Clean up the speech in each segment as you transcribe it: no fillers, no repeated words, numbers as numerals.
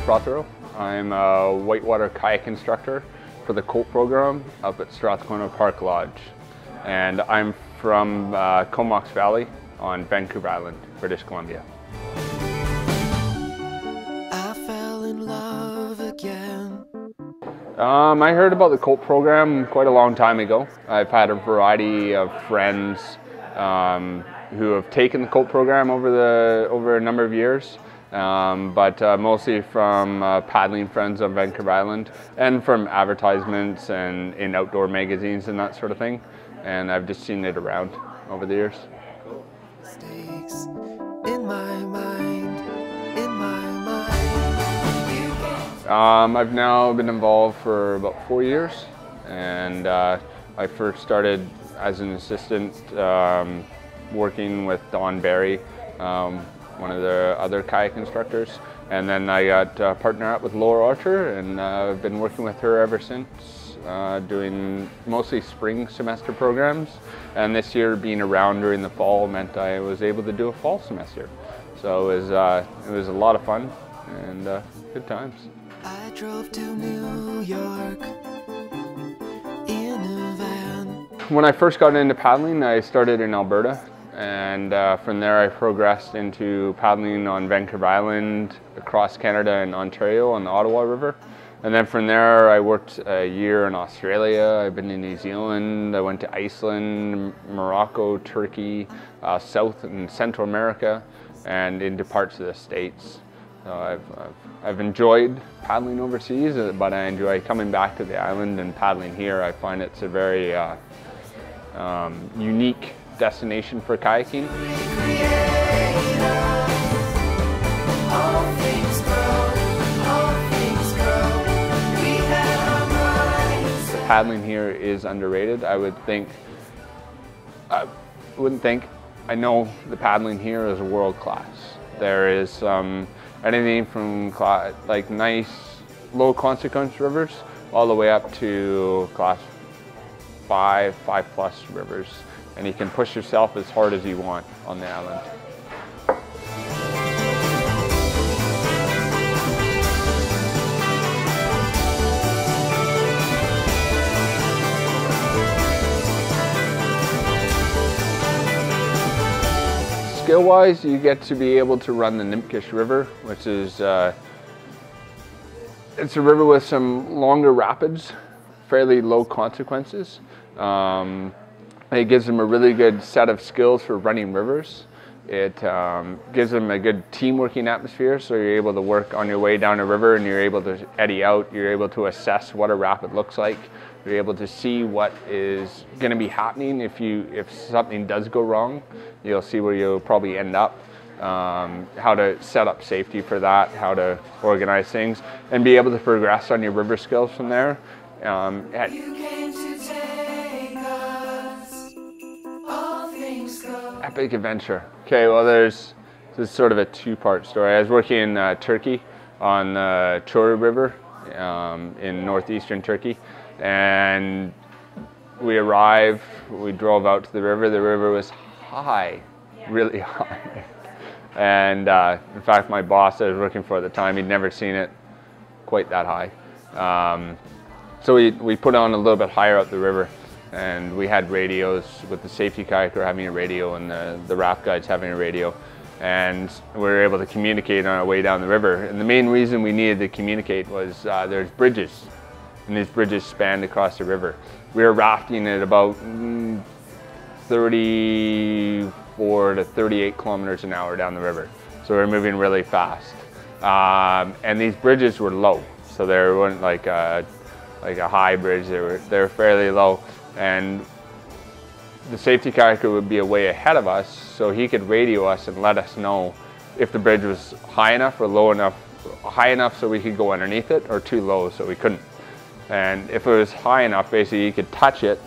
Prothero. I'm a whitewater kayak instructor for the COLT program up at Strathcona Park Lodge. And I'm from Comox Valley on Vancouver Island, British Columbia. I fell in love again. I heard about the COLT program quite a long time ago. I've had a variety of friends who have taken the COLT program over a number of years. But mostly from paddling friends on Vancouver Island and from advertisements and in outdoor magazines and that sort of thing. And I've just seen it around over the years. Mistakes in my mind, I've now been involved for about 4 years, and I first started as an assistant working with Don Barry, one of the other kayak instructors, and then I got partnered up with Laura Archer, and I've been working with her ever since, doing mostly spring semester programs, and this year being around during the fall meant I was able to do a fall semester. So it was a lot of fun and good times. I drove to New York in a van. When I first got into paddling, I started in Alberta. And from there I progressed into paddling on Vancouver Island, across Canada and Ontario on the Ottawa River. And then from there I worked a year in Australia, I've been in New Zealand, I went to Iceland, Morocco, Turkey, South and Central America, and into parts of the States. So I've enjoyed paddling overseas, but I enjoy coming back to the island and paddling here. I find it's a very unique destination for kayaking. The paddling here is underrated. I wouldn't think, I know the paddling here is world class. There is anything from like nice low consequence rivers all the way up to class 5+ rivers. And you can push yourself as hard as you want on the island. Skill-wise, you get to be able to run the Nimkish River, which is it's a river with some longer rapids, fairly low consequences. It gives them a really good set of skills for running rivers. It gives them a good team working atmosphere, so you're able to work on your way down a river and you're able to eddy out, you're able to assess what a rapid looks like, you're able to see what is going to be happening if something does go wrong. You'll see where you'll probably end up, how to set up safety for that, how to organize things, and be able to progress on your river skills from there. Epic adventure. Okay, well this is sort of a two-part story. I was working in Turkey on the Chora River in northeastern Turkey, and we arrived, we drove out to the river. The river was high, really high. And in fact, my boss I was working for at the time, he'd never seen it quite that high. So we put on a little bit higher up the river. And we had radios, with the safety kayaker having a radio and the raft guides having a radio. And we were able to communicate on our way down the river. And the main reason we needed to communicate was there's bridges, and these bridges spanned across the river. We were rafting at about 34 to 38 kilometers an hour down the river. So we were moving really fast. And these bridges were low, so they weren't like a high bridge, they were fairly low. And the safety kayaker would be way ahead of us, so he could radio us and let us know if the bridge was high enough or low enough, high enough so we could go underneath it, or too low so we couldn't. And if it was high enough, basically you could touch it,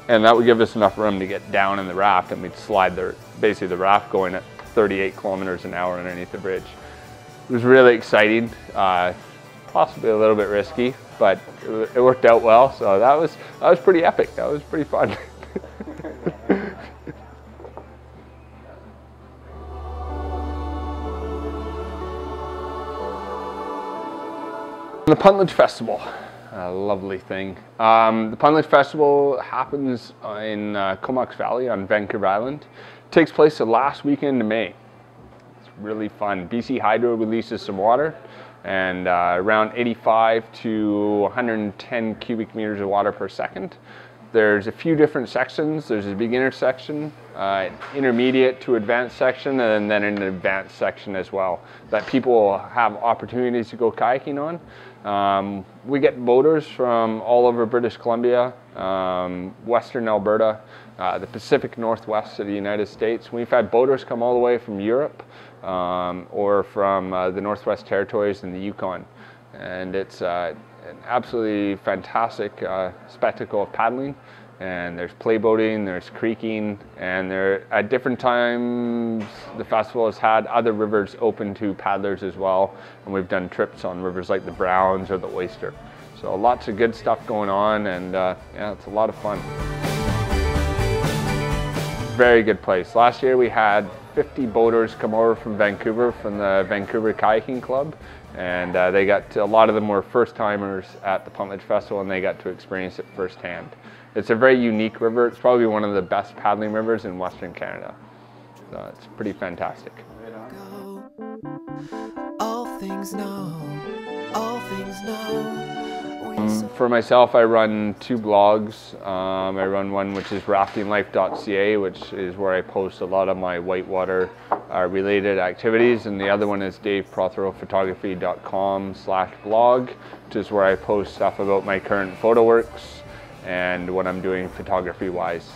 and that would give us enough room to get down in the raft, and we'd slide basically the raft going at 38 kilometers an hour underneath the bridge. It was really exciting, possibly a little bit risky, but it worked out well, so that was pretty epic. That was pretty fun. The Puntledge Festival, a lovely thing. The Puntledge Festival happens in Comox Valley on Vancouver Island. It takes place the last weekend of May. It's really fun. BC Hydro releases some water, and around 85 to 110 cubic meters of water per second. There's a few different sections. There's a beginner section, intermediate to advanced section, and then an advanced section as well that people have opportunities to go kayaking on. We get boaters from all over British Columbia, Western Alberta, the Pacific Northwest of the United States. We've had boaters come all the way from Europe or from the Northwest Territories and the Yukon. And it's an absolutely fantastic spectacle of paddling. And there's play boating, there's creeking, and at different times the festival has had other rivers open to paddlers as well. And we've done trips on rivers like the Browns or the Oyster. So lots of good stuff going on, and yeah, it's a lot of fun. Very good place. Last year we had 50 boaters come over from Vancouver, from the Vancouver Kayaking Club, and they got to, a lot of them were first timers at the Puntledge Festival, and they got to experience it firsthand. It's a very unique river. It's probably one of the best paddling rivers in Western Canada. So it's pretty fantastic. All things know, all things know. For myself, I run two blogs. I run one which is raftinglife.ca, which is where I post a lot of my whitewater related activities, and the other one is daveprotherophotography.com/blog, which is where I post stuff about my current photo works and what I'm doing photography wise.